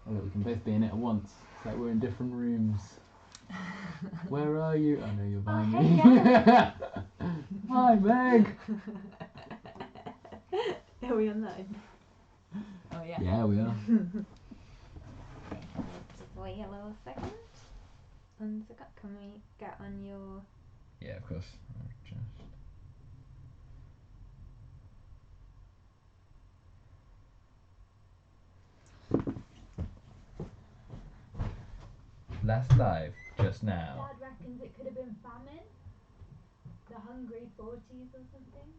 Oh, look, we can both be in it at once. It's like we're in different rooms. Where are you? I know you're behind me. Yeah. Hi, Meg. Are we online? Oh yeah. Yeah, we are. Okay, just wait a little second. Can we get on your... Yeah, of course. Last live, just now. Dad reckons it could have been famine. The hungry 40s or something.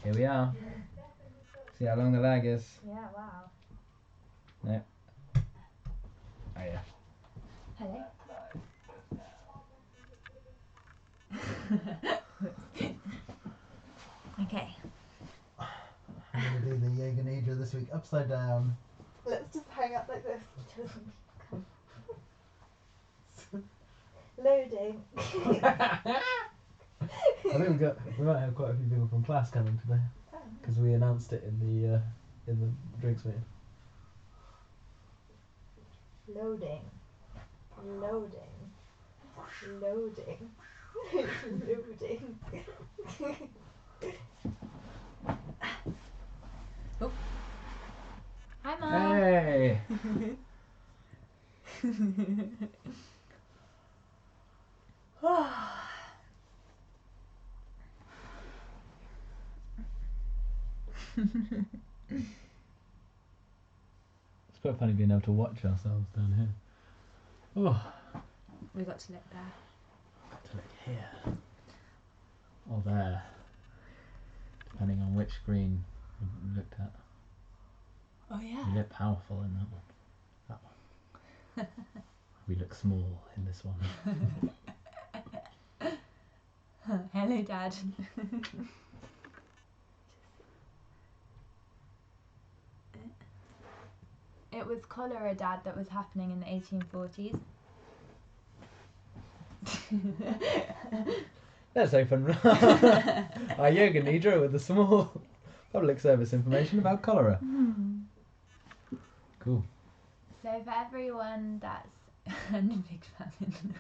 Here we are. See how long the lag is? Yeah, wow. No. Oh yeah. Hello? Okay. I'm going to do the Yoga Nidra this week upside down. Let's just hang up like this. Loading. I think we might have quite a few people from class coming today because we announced it in the drinks meeting. Loading. Loading. Loading. Loading. Oh. Hi, Mom. Hey. It's quite funny being able to watch ourselves down here. Oh. We got to look there. Got to look here. Or there. Depending on which screen you looked at. Oh yeah. You look powerful in that one. That one. We look small in this one. Hello, Dad. It was cholera, Dad, that was happening in the 1840s. Let's open our Yoga Nidra with a small public service information about cholera. Cool. So for everyone that's and a big famine.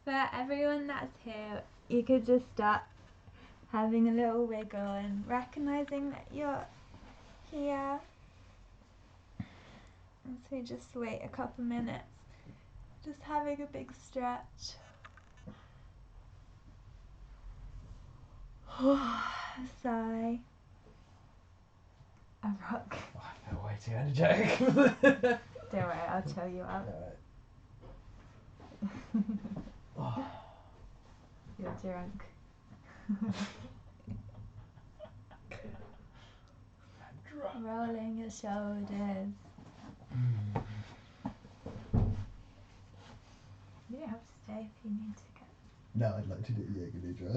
For everyone that's here, you could just start having a little wiggle and recognizing that you're here. And so just wait a couple minutes, just having a big stretch. Sigh. A rock. Oh, I feel way too energetic. Don't worry, I'll chill you out. Oh. You're drunk. Rolling your shoulders. You don't have to stay if you need to go. No, I'd like to do Yoga Nidra.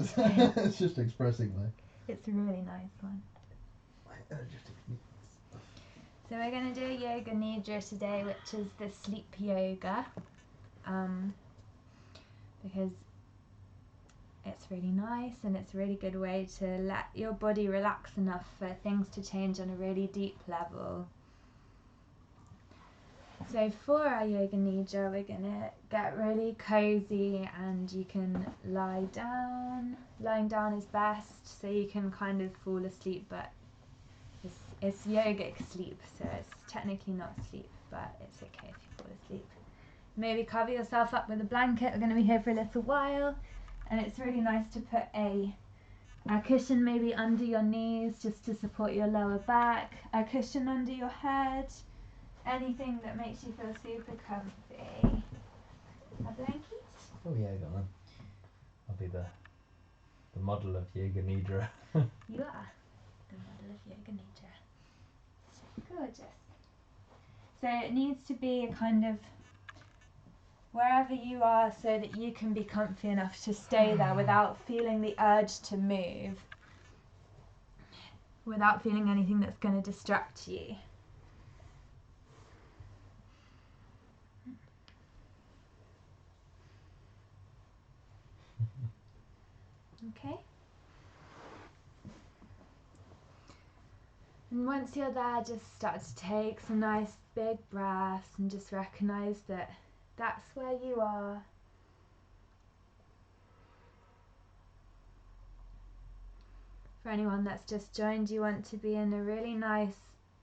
It's just expressing It's a really nice one. my energetic needs. So we're going to do Yoga Nidra today, which is the sleep yoga. Because it's really nice and it's a really good way to let your body relax enough for things to change on a really deep level. So for our Yoga Nidra, we're going to get really cozy and you can lie down. Lying down is best, so you can kind of fall asleep, but it's yogic sleep, so it's technically not sleep, but it's okay if you fall asleep. Maybe cover yourself up with a blanket. We're going to be here for a little while, and it's really nice to put a cushion maybe under your knees just to support your lower back, a cushion under your head, anything that makes you feel super comfy. A blanket? Oh yeah, go on. I'll be the model of Yoga Nidra. You are the model of Yoga Nidra. Gorgeous. So it needs to be a kind of wherever you are so that you can be comfy enough to stay there without feeling the urge to move, without feeling anything that's going to distract you. Okay. And once you're there, just start to take some nice big breaths and just recognize that that's where you are. For anyone that's just joined, you want to be in a really nice,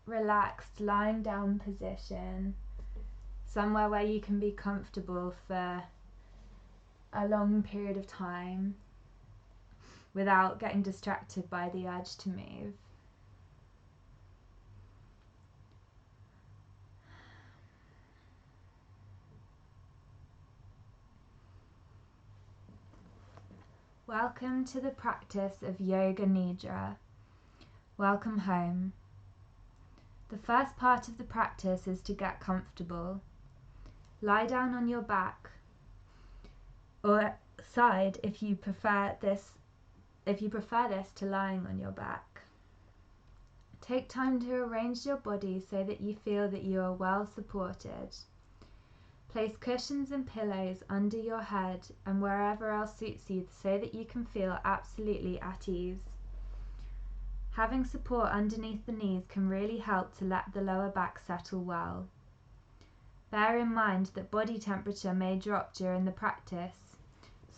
relaxed, lying down position, somewhere where you can be comfortable for a long period of time without getting distracted by the urge to move. Welcome to the practice of Yoga Nidra. Welcome home. The first part of the practice is to get comfortable. Lie down on your back or side if you prefer this to lying on your back. Take time to arrange your body so that you feel that you are well supported. Place cushions and pillows under your head and wherever else suits you so that you can feel absolutely at ease. Having support underneath the knees can really help to let the lower back settle well. Bear in mind that body temperature may drop during the practice,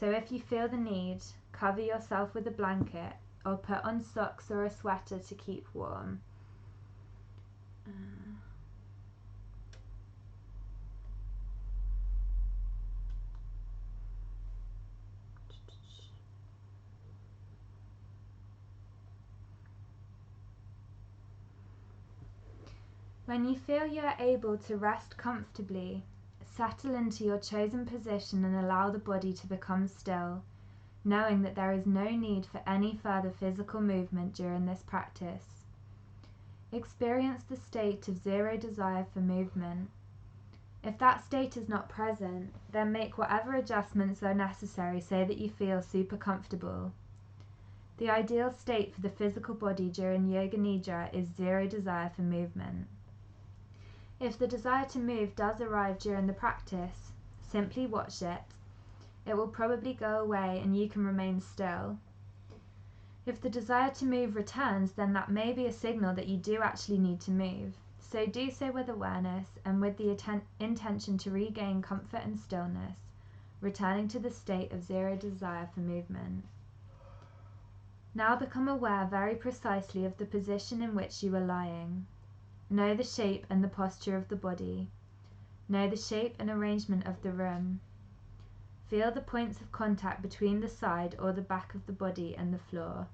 so if you feel the need, cover yourself with a blanket or put on socks or a sweater to keep warm. When you feel you are able to rest comfortably, settle into your chosen position and allow the body to become still, knowing that there is no need for any further physical movement during this practice. Experience the state of zero desire for movement. If that state is not present, then make whatever adjustments are necessary so that you feel super comfortable. The ideal state for the physical body during Yoga Nidra is zero desire for movement. If the desire to move does arrive during the practice, simply watch it. It will probably go away and you can remain still. If the desire to move returns, then that may be a signal that you do actually need to move. So do so with awareness and with the intention to regain comfort and stillness, returning to the state of zero desire for movement. Now become aware very precisely of the position in which you are lying. Know the shape and the posture of the body. Know the shape and arrangement of the room. Feel the points of contact between the side or the back of the body and the floor.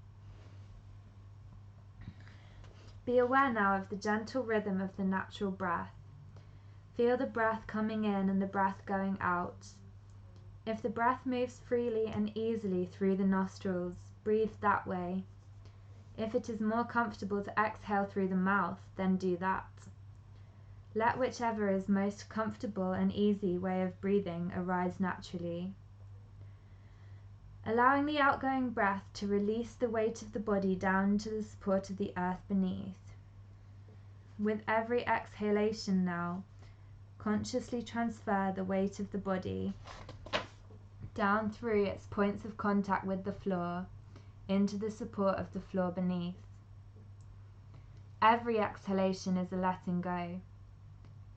Be aware now of the gentle rhythm of the natural breath. Feel the breath coming in and the breath going out. If the breath moves freely and easily through the nostrils, breathe that way. If it is more comfortable to exhale through the mouth, then do that. Let whichever is most comfortable and easy way of breathing arise naturally. Allowing the outgoing breath to release the weight of the body down to the support of the earth beneath. With every exhalation now, consciously transfer the weight of the body down through its points of contact with the floor, into the support of the floor beneath. Every exhalation is a letting go,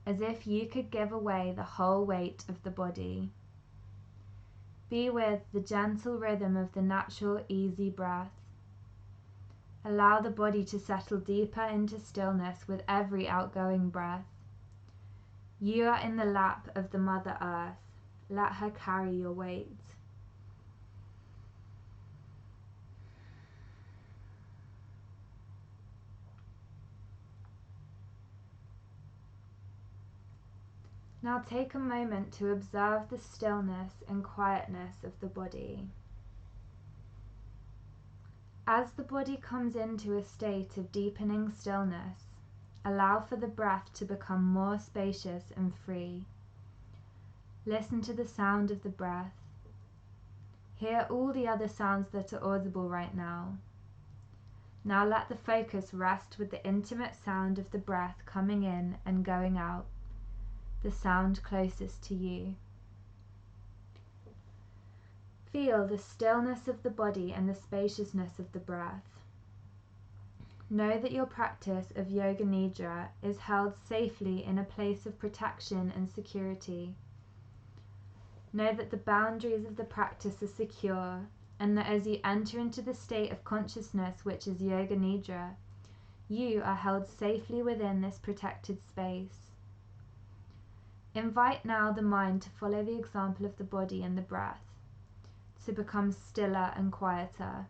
as if you could give away the whole weight of the body. Be with the gentle rhythm of the natural, easy breath. Allow the body to settle deeper into stillness with every outgoing breath. You are in the lap of the Mother Earth. Let her carry your weight. Now take a moment to observe the stillness and quietness of the body. As the body comes into a state of deepening stillness, allow for the breath to become more spacious and free. Listen to the sound of the breath. Hear all the other sounds that are audible right now. Now let the focus rest with the intimate sound of the breath coming in and going out, the sound closest to you. Feel the stillness of the body and the spaciousness of the breath. Know that your practice of Yoga Nidra is held safely in a place of protection and security. Know that the boundaries of the practice are secure, and that as you enter into the state of consciousness which is Yoga Nidra, you are held safely within this protected space. Invite now the mind to follow the example of the body and the breath, to become stiller and quieter.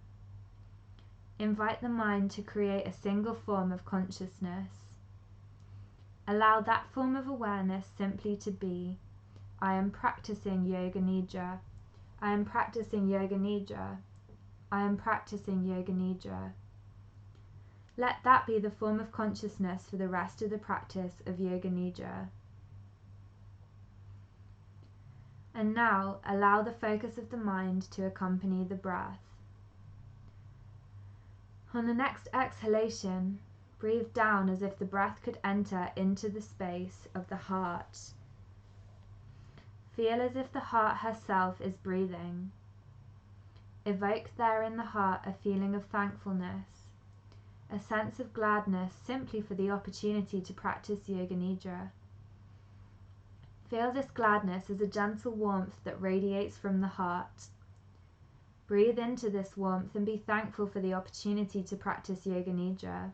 Invite the mind to create a single form of consciousness. Allow that form of awareness simply to be. I am practicing Yoga Nidra. I am practicing Yoga Nidra. I am practicing Yoga Nidra. Let that be the form of consciousness for the rest of the practice of Yoga Nidra. And now allow the focus of the mind to accompany the breath. On the next exhalation, breathe down as if the breath could enter into the space of the heart. Feel as if the heart herself is breathing. Evoke there in the heart a feeling of thankfulness, a sense of gladness simply for the opportunity to practice Yoga Nidra. Feel this gladness as a gentle warmth that radiates from the heart. Breathe into this warmth and be thankful for the opportunity to practice Yoga Nidra.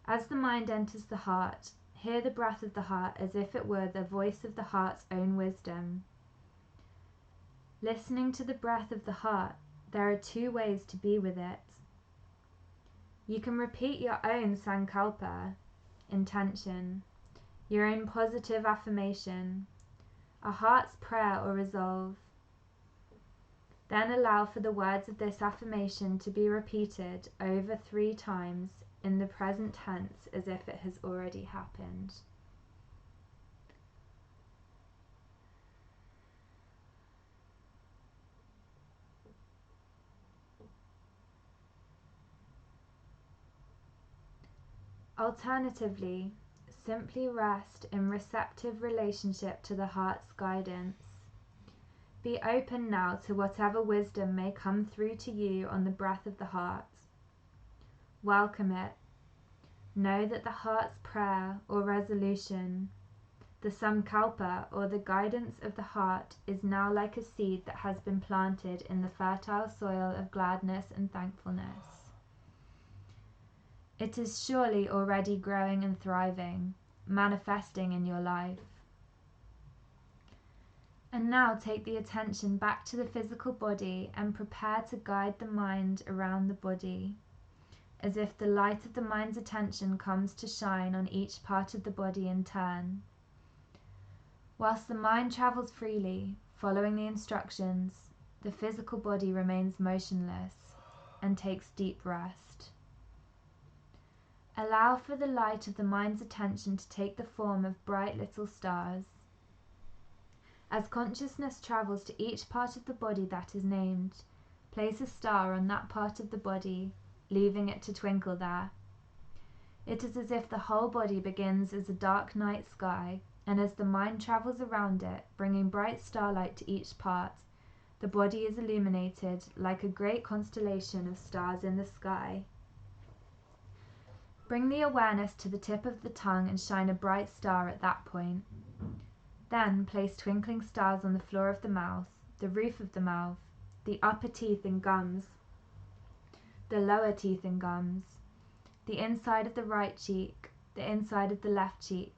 As the mind enters the heart, hear the breath of the heart as if it were the voice of the heart's own wisdom. Listening to the breath of the heart, there are two ways to be with it. You can repeat your own sankalpa, intention, your own positive affirmation, a heart's prayer or resolve. Then allow for the words of this affirmation to be repeated over 3 times in the present tense as if it has already happened. Alternatively, simply rest in receptive relationship to the heart's guidance. Be open now to whatever wisdom may come through to you on the breath of the heart. Welcome it. Know that the heart's prayer or resolution, the sankalpa or the guidance of the heart, is now like a seed that has been planted in the fertile soil of gladness and thankfulness. It is surely already growing and thriving, manifesting in your life. And now take the attention back to the physical body and prepare to guide the mind around the body, as if the light of the mind's attention comes to shine on each part of the body in turn. Whilst the mind travels freely, following the instructions, the physical body remains motionless and takes deep rest. Allow for the light of the mind's attention to take the form of bright little stars. As consciousness travels to each part of the body that is named, place a star on that part of the body, leaving it to twinkle there. It is as if the whole body begins as a dark night sky, and as the mind travels around it, bringing bright starlight to each part, the body is illuminated like a great constellation of stars in the sky. Bring the awareness to the tip of the tongue and shine a bright star at that point. Then place twinkling stars on the floor of the mouth, the roof of the mouth, the upper teeth and gums, the lower teeth and gums, the inside of the right cheek, the inside of the left cheek.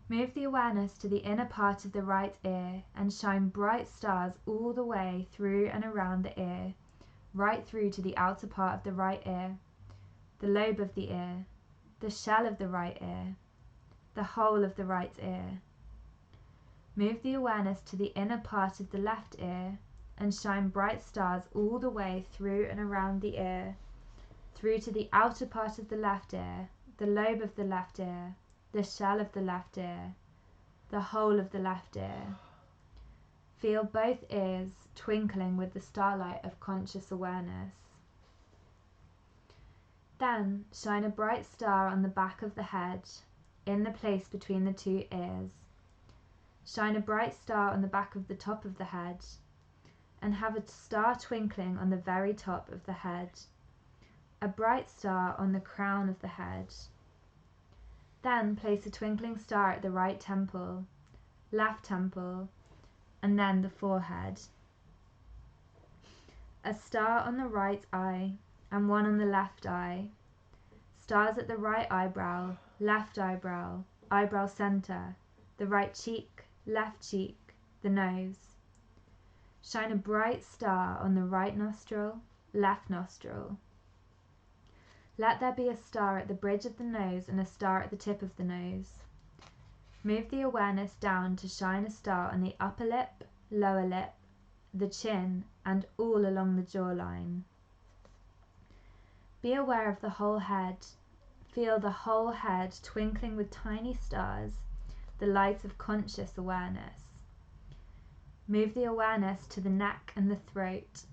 Move the awareness to the inner part of the right ear and shine bright stars all the way through and around the ear, right through to the outer part of the right ear, the lobe of the ear, the shell of the right ear, the whole of the right ear. Move the awareness to the inner part of the left ear and shine bright stars all the way through and around the ear, through to the outer part of the left ear, the lobe of the left ear, the shell of the left ear, the whole of the left ear. Feel both ears twinkling with the starlight of conscious awareness. Then shine a bright star on the back of the head, in the place between the 2 ears. Shine a bright star on the back of the top of the head, and have a star twinkling on the very top of the head. a bright star on the crown of the head. Then place a twinkling star at the right temple, left temple, and then the forehead. A star on the right eye and one on the left eye. Stars at the right eyebrow, left eyebrow, eyebrow center, the right cheek, left cheek, the nose. Shine a bright star on the right nostril, left nostril. Let there be a star at the bridge of the nose and a star at the tip of the nose. Move the awareness down to shine a star on the upper lip, lower lip, the chin, and all along the jawline. Be aware of the whole head. Feel the whole head twinkling with tiny stars, the light of conscious awareness. Move the awareness to the neck and the throat.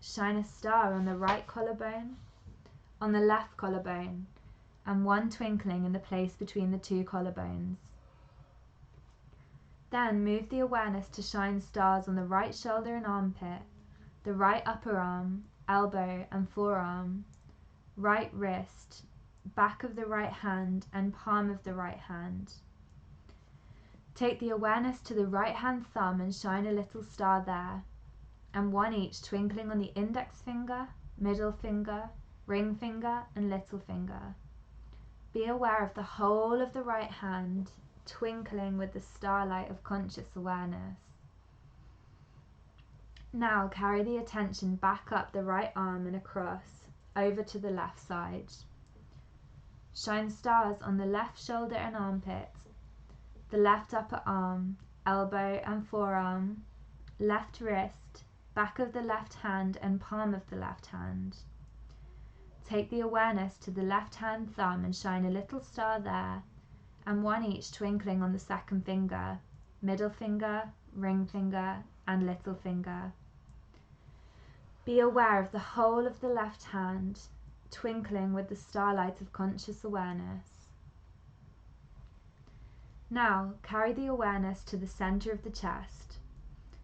Shine a star on the right collarbone, on the left collarbone, and one twinkling in the place between the two collarbones. Then move the awareness to shine stars on the right shoulder and armpit, the right upper arm, elbow and forearm, right wrist, back of the right hand and palm of the right hand. Take the awareness to the right hand thumb and shine a little star there, and one each twinkling on the index finger, middle finger, ring finger and little finger. Be aware of the whole of the right hand twinkling with the starlight of conscious awareness. Now carry the attention back up the right arm and across, over to the left side. Shine stars on the left shoulder and armpit, the left upper arm, elbow and forearm, left wrist, back of the left hand and palm of the left hand. Take the awareness to the left hand thumb and shine a little star there, and one each twinkling on the second finger, middle finger, ring finger, and little finger. Be aware of the whole of the left hand, twinkling with the starlight of conscious awareness. Now carry the awareness to the center of the chest.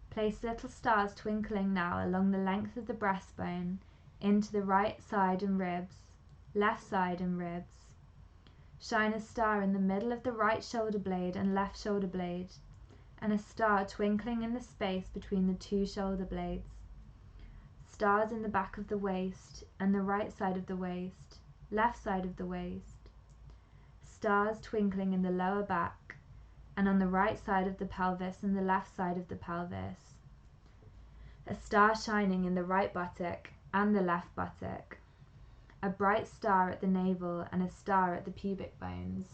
Place little stars twinkling now along the length of the breastbone, into the right side and ribs, left side and ribs. Shine a star in the middle of the right shoulder blade and left shoulder blade, and a star twinkling in the space between the two shoulder blades. Stars in the back of the waist and the right side of the waist, left side of the waist. Stars twinkling in the lower back and on the right side of the pelvis and the left side of the pelvis. A star shining in the right buttock and the left buttock. A bright star at the navel and a star at the pubic bones.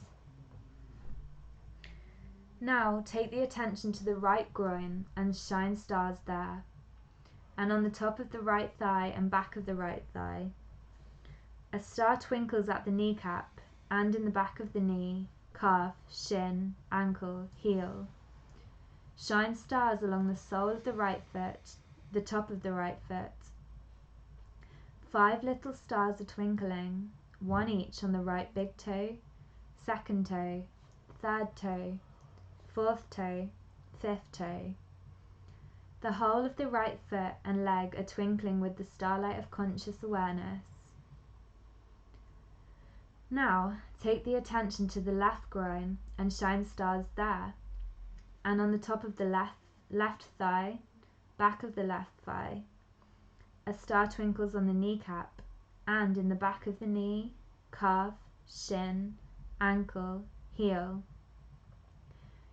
Now take the attention to the right groin and shine stars there, and on the top of the right thigh and back of the right thigh. A star twinkles at the kneecap and in the back of the knee, calf, shin, ankle, heel. Shine stars along the sole of the right foot, the top of the right foot. 5 little stars are twinkling, one each on the right big toe, second toe, third toe, fourth toe, fifth toe. The whole of the right foot and leg are twinkling with the starlight of conscious awareness. Now take the attention to the left groin and shine stars there, and on the top of the left thigh, back of the left thigh. A star twinkles on the kneecap and in the back of the knee, calf, shin, ankle, heel.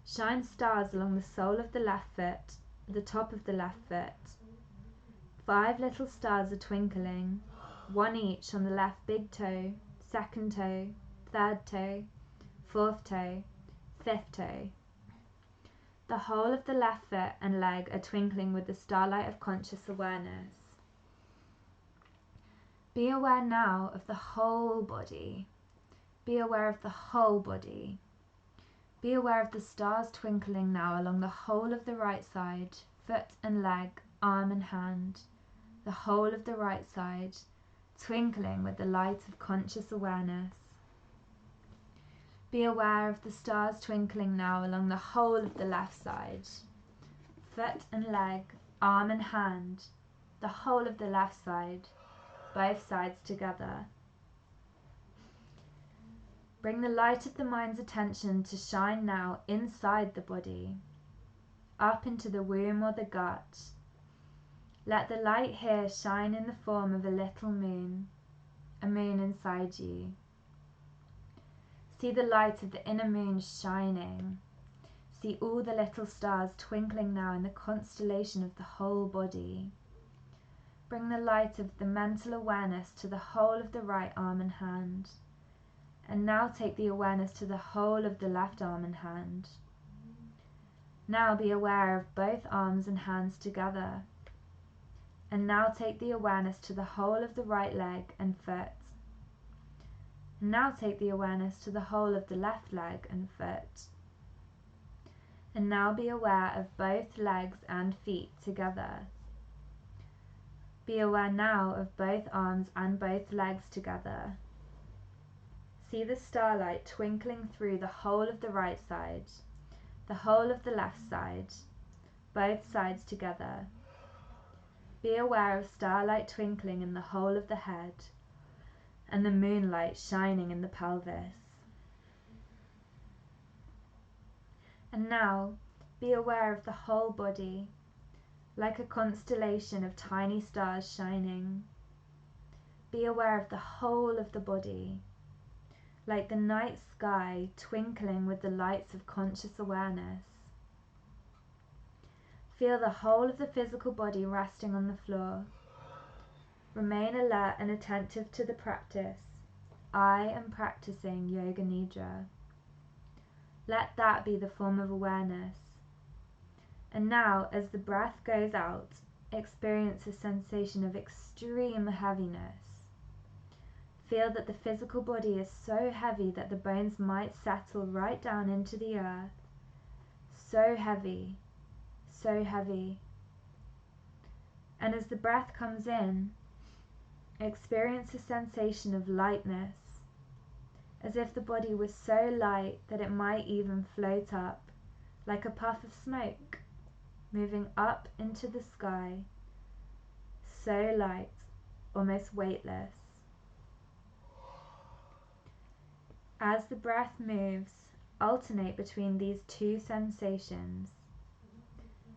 Shine stars along the sole of the left foot, the top of the left foot. 5 little stars are twinkling, one each on the left big toe, second toe, third toe, fourth toe, fifth toe. The whole of the left foot and leg are twinkling with the starlight of conscious awareness. Be aware now of the whole body. Be aware of the whole body. Be aware of the stars twinkling now along the whole of the right side, foot and leg, arm and hand, the whole of the right side, twinkling with the light of conscious awareness. Be aware of the stars twinkling now along the whole of the left side, foot and leg, arm and hand, the whole of the left side, both sides together. Bring the light of the mind's attention to shine now inside the body, up into the womb or the gut. Let the light here shine in the form of a little moon, a moon inside you. See the light of the inner moon shining. See all the little stars twinkling now in the constellation of the whole body. Bring the light of the mental awareness to the whole of the right arm and hand. And now take the awareness to the whole of the left arm and hand. Now be aware of both arms and hands together. And now take the awareness to the whole of the right leg and foot. And now take the awareness to the whole of the left leg and foot. And now be aware of both legs and feet together. Be aware now of both arms and both legs together. See the starlight twinkling through the whole of the right side, the whole of the left side, both sides together. Be aware of starlight twinkling in the whole of the head, and the moonlight shining in the pelvis. And now be aware of the whole body, like a constellation of tiny stars shining. Be aware of the whole of the body, like the night sky twinkling with the lights of conscious awareness. Feel the whole of the physical body resting on the floor. Remain alert and attentive to the practice. I am practicing Yoga Nidra. Let that be the form of awareness. And now, as the breath goes out, experience a sensation of extreme heaviness. Feel that the physical body is so heavy that the bones might settle right down into the earth. So heavy, so heavy. And as the breath comes in, experience a sensation of lightness, as if the body was so light that it might even float up, like a puff of smoke, moving up into the sky, so light, almost weightless. As the breath moves, alternate between these two sensations: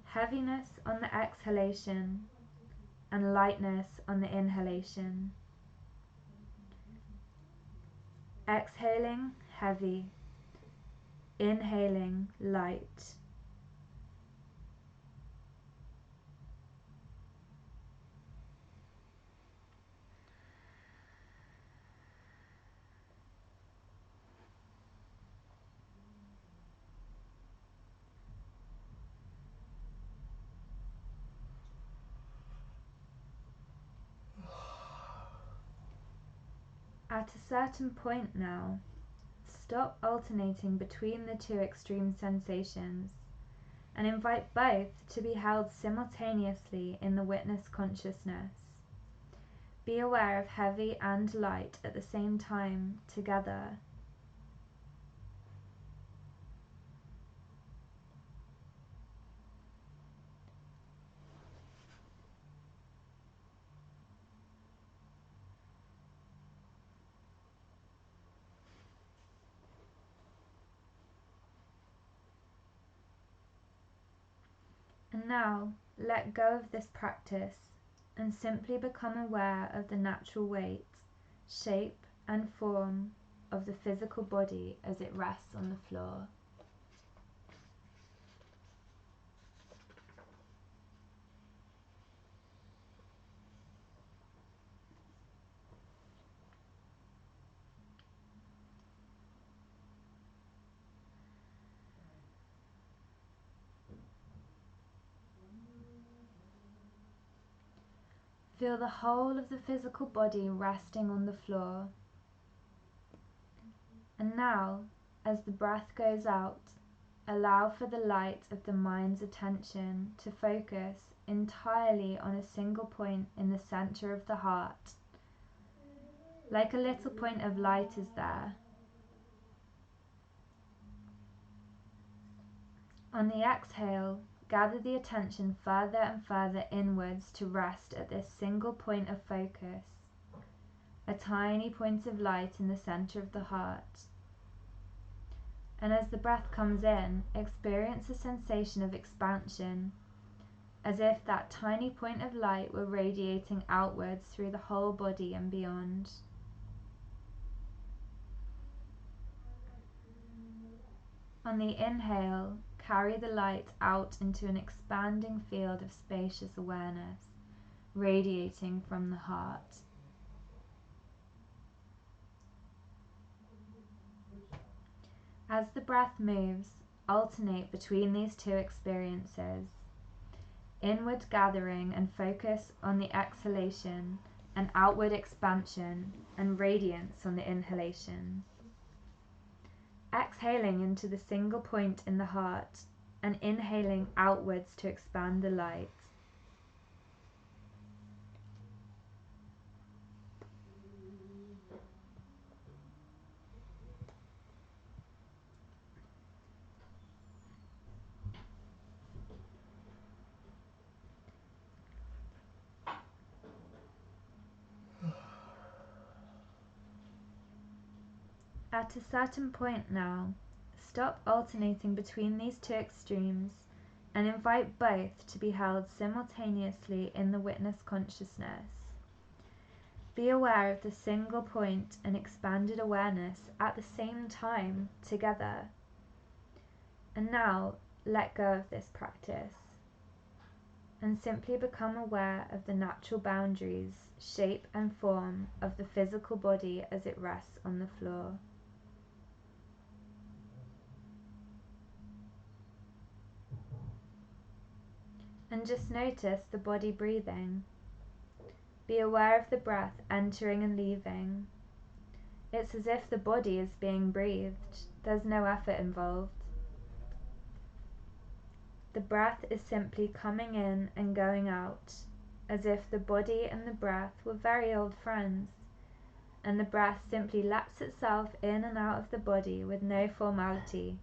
heaviness on the exhalation and lightness on the inhalation. Exhaling, heavy. Inhaling, light. At a certain point now, stop alternating between the two extreme sensations and invite both to be held simultaneously in the witness consciousness. Be aware of heavy and light at the same time, together. And now, let go of this practice and simply become aware of the natural weight, shape and form of the physical body as it rests on the floor. Feel the whole of the physical body resting on the floor. And now, as the breath goes out, allow for the light of the mind's attention to focus entirely on a single point in the center of the heart. Like a little point of light is there. On the exhale, gather the attention further and further inwards to rest at this single point of focus. a tiny point of light in the center of the heart. And as the breath comes in, experience a sensation of expansion, as if that tiny point of light were radiating outwards through the whole body and beyond. On the inhale, carry the light out into an expanding field of spacious awareness, radiating from the heart. As the breath moves, alternate between these two experiences, inward gathering and focus on the exhalation, and outward expansion and radiance on the inhalation. Exhaling into the single point in the heart and inhaling outwards to expand the light. At a certain point now, stop alternating between these two extremes and invite both to be held simultaneously in the witness consciousness. Be aware of the single point and expanded awareness at the same time together. And now, let go of this practice and simply become aware of the natural boundaries, shape and form of the physical body as it rests on the floor. And just notice the body breathing. Be aware of the breath entering and leaving. It's as if the body is being breathed. There's no effort involved. The breath is simply coming in and going out, as if the body and the breath were very old friends, and the breath simply lets itself in and out of the body with no formality.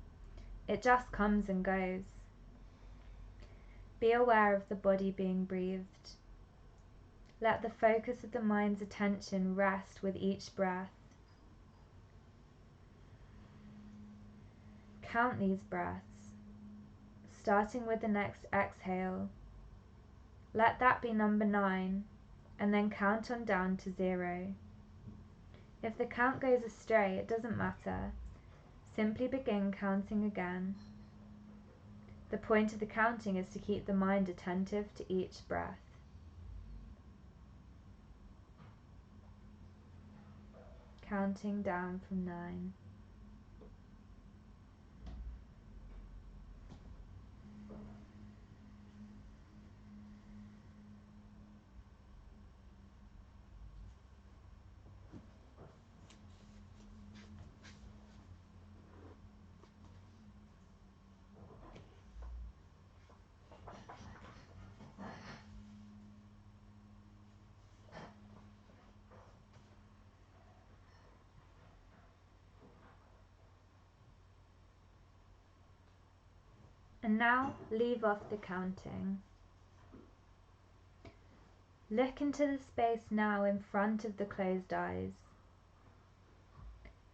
It just comes and goes. Be aware of the body being breathed. Let the focus of the mind's attention rest with each breath. Count these breaths, starting with the next exhale. Let that be number 9, and then count on down to 0. If the count goes astray, it doesn't matter. Simply begin counting again. The point of the counting is to keep the mind attentive to each breath. Counting down from 9. And now leave off the counting. Look into the space now in front of the closed eyes.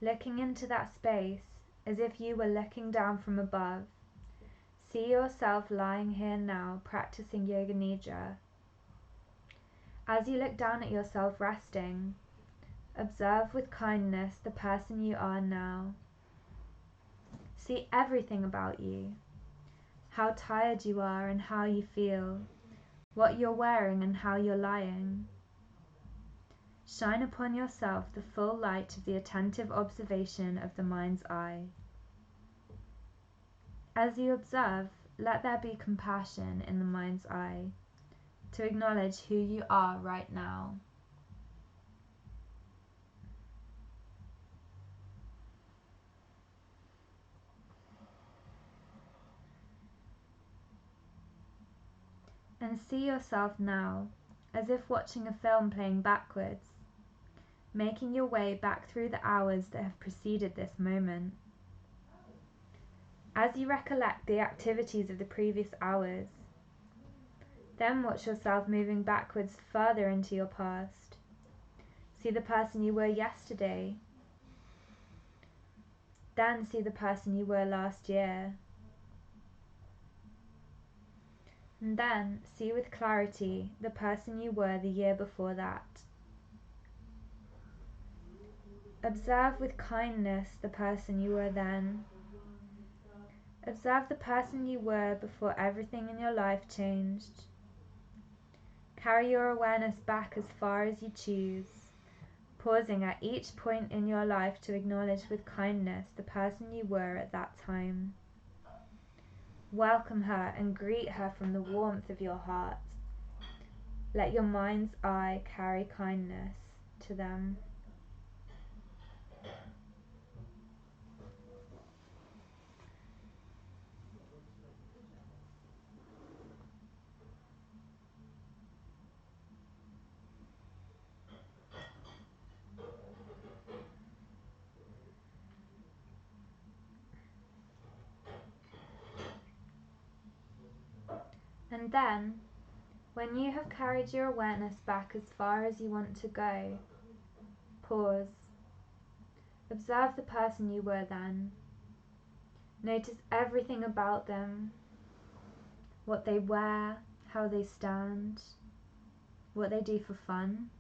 Looking into that space as if you were looking down from above. See yourself lying here now practicing Yoga Nidra. As you look down at yourself resting, observe with kindness the person you are now. See everything about you. How tired you are and how you feel, what you're wearing and how you're lying. Shine upon yourself the full light of the attentive observation of the mind's eye. As you observe, let there be compassion in the mind's eye, to acknowledge who you are right now. And see yourself now, as if watching a film playing backwards, making your way back through the hours that have preceded this moment. As you recollect the activities of the previous hours, then watch yourself moving backwards further into your past. See the person you were yesterday. Then see the person you were last year. And then see with clarity the person you were the year before that. Observe with kindness the person you were then. Observe the person you were before everything in your life changed. Carry your awareness back as far as you choose, pausing at each point in your life to acknowledge with kindness the person you were at that time. Welcome her and greet her from the warmth of your heart. Let your mind's eye carry kindness to them. And then, when you have carried your awareness back as far as you want to go, pause. Observe the person you were then. Notice everything about them, what they wear, how they stand, what they do for fun.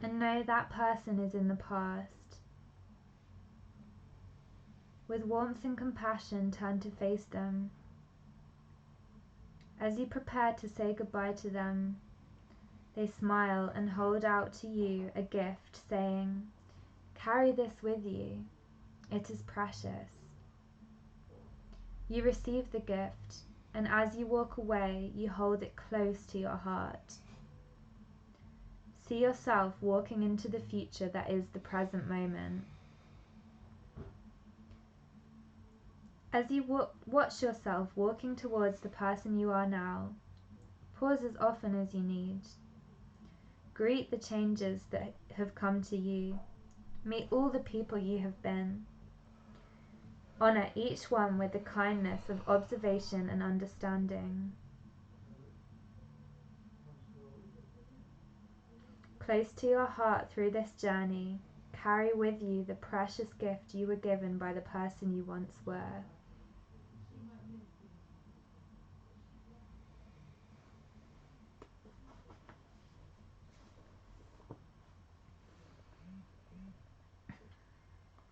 And know that person is in the past. With warmth and compassion, turn to face them. As you prepare to say goodbye to them, they smile and hold out to you a gift, saying, "Carry this with you. It is precious." You receive the gift, and as you walk away, you hold it close to your heart. See yourself walking into the future that is the present moment. As you watch yourself walking towards the person you are now, pause as often as you need. Greet the changes that have come to you. Meet all the people you have been. Honor each one with the kindness of observation and understanding. Close to your heart through this journey, carry with you the precious gift you were given by the person you once were.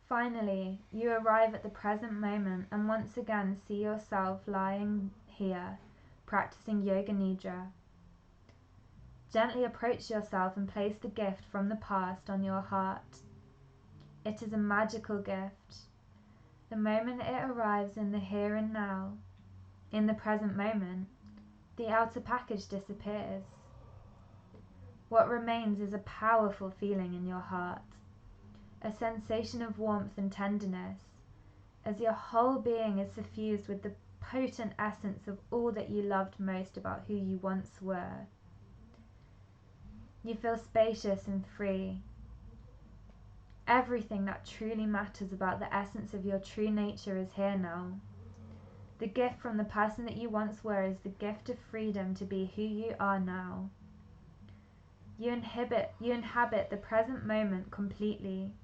Finally, you arrive at the present moment and once again see yourself lying here, practicing Yoga Nidra. Gently approach yourself and place the gift from the past on your heart. It is a magical gift. The moment it arrives in the here and now, in the present moment, the outer package disappears. What remains is a powerful feeling in your heart, a sensation of warmth and tenderness, as your whole being is suffused with the potent essence of all that you loved most about who you once were. You feel spacious and free. Everything that truly matters about the essence of your true nature is here now. The gift from the person that you once were is the gift of freedom to be who you are now. You inhabit the present moment completely,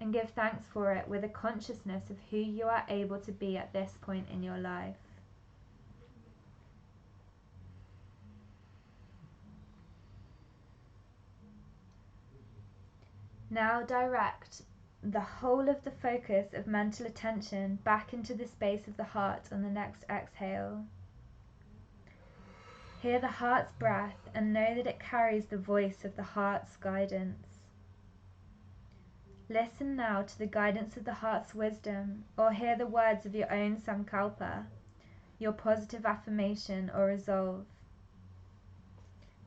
and give thanks for it with a consciousness of who you are able to be at this point in your life. Now direct the whole of the focus of mental attention back into the space of the heart on the next exhale. Hear the heart's breath and know that it carries the voice of the heart's guidance. Listen now to the guidance of the heart's wisdom, or hear the words of your own sankalpa, your positive affirmation or resolve.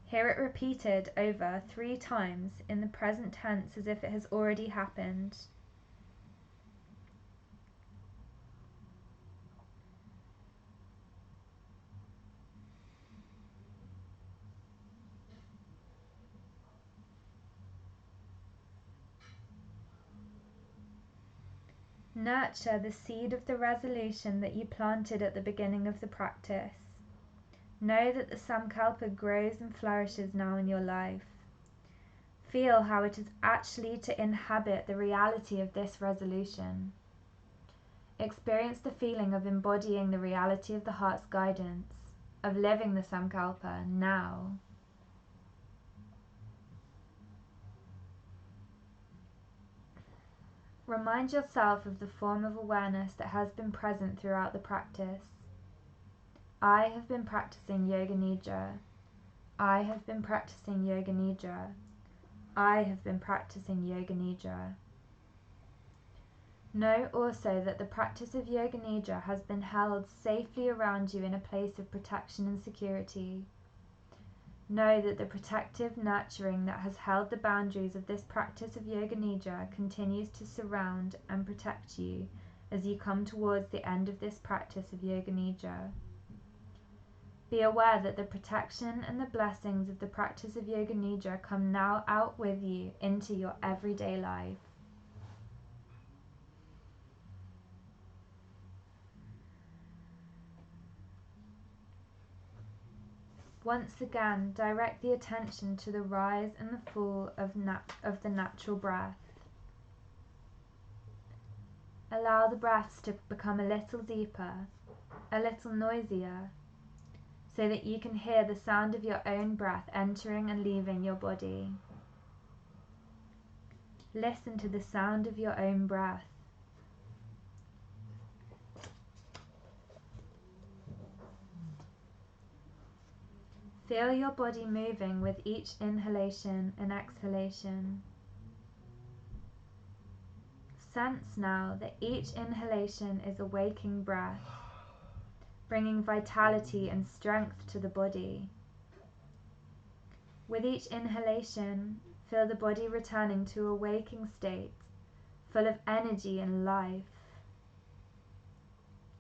Hear it repeated over 3 times in the present tense as if it has already happened. Nurture the seed of the resolution that you planted at the beginning of the practice. Know that the Samkalpa grows and flourishes now in your life. Feel how it is actually to inhabit the reality of this resolution. Experience the feeling of embodying the reality of the heart's guidance, of living the Samkalpa now. Remind yourself of the form of awareness that has been present throughout the practice. I have been practicing Yoga Nidra. I have been practicing Yoga Nidra. I have been practicing Yoga Nidra. Know also that the practice of Yoga Nidra has been held safely around you in a place of protection and security. Know that the protective nurturing that has held the boundaries of this practice of Yoga Nidra continues to surround and protect you as you come towards the end of this practice of Yoga Nidra. Be aware that the protection and the blessings of the practice of Yoga Nidra come now out with you into your everyday life. Once again, direct the attention to the rise and the fall of the natural breath. Allow the breaths to become a little deeper, a little noisier, so that you can hear the sound of your own breath entering and leaving your body. Listen to the sound of your own breath. Feel your body moving with each inhalation and exhalation. Sense now that each inhalation is a waking breath, bringing vitality and strength to the body. With each inhalation, feel the body returning to a waking state, full of energy and life.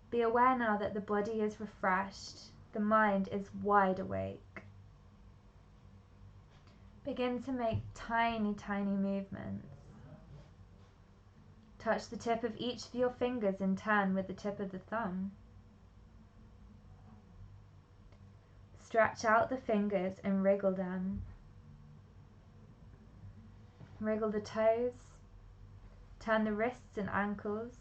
Be aware now that the body is refreshed, the mind is wide awake. Begin to make tiny, tiny movements. Touch the tip of each of your fingers in turn with the tip of the thumb. Stretch out the fingers and wriggle them. Wriggle the toes. Turn the wrists and ankles.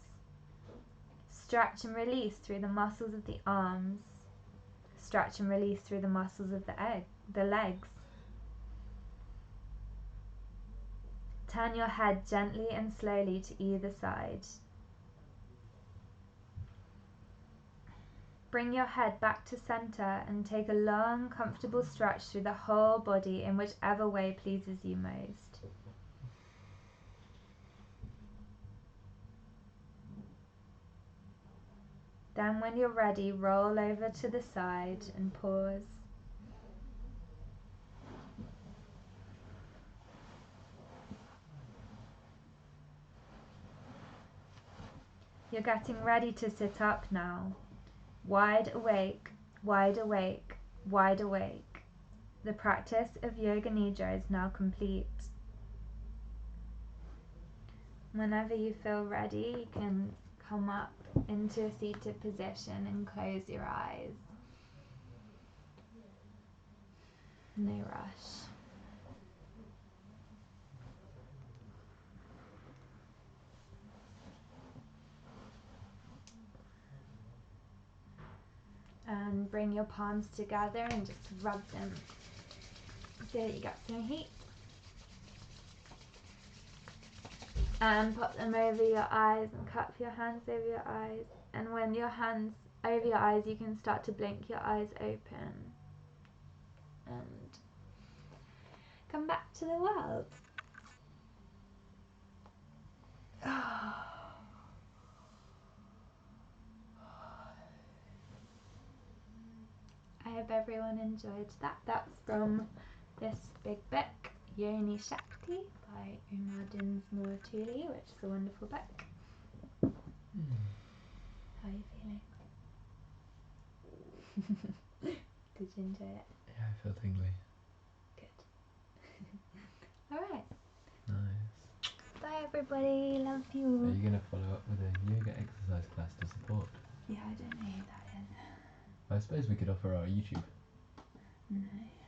Stretch and release through the muscles of the arms. Stretch and release through the muscles of the legs. Turn your head gently and slowly to either side. Bring your head back to center and take a long, comfortable stretch through the whole body in whichever way pleases you most. Then when you're ready, roll over to the side and pause. You're getting ready to sit up now. Wide awake, wide awake, wide awake. The practice of Yoga Nidra is now complete. Whenever you feel ready, you can come up into a seated position and close your eyes. No rush. And bring your palms together and just rub them so that you get some heat. And pop them over your eyes and cup your hands over your eyes. And when your hands over your eyes, you can start to blink your eyes open. And come back to the world. I hope everyone enjoyed that. That's from this big book, Yoni Shakti by Umar Dinsmore Tuli, which is a wonderful book. How are you feeling? Did you enjoy it? Yeah, I feel tingly. Good. Alright. Nice. Bye everybody, love Are you. you going to follow up with a yoga exercise class to support? Yeah, I don't know who that is. I suppose we could offer our YouTube. No.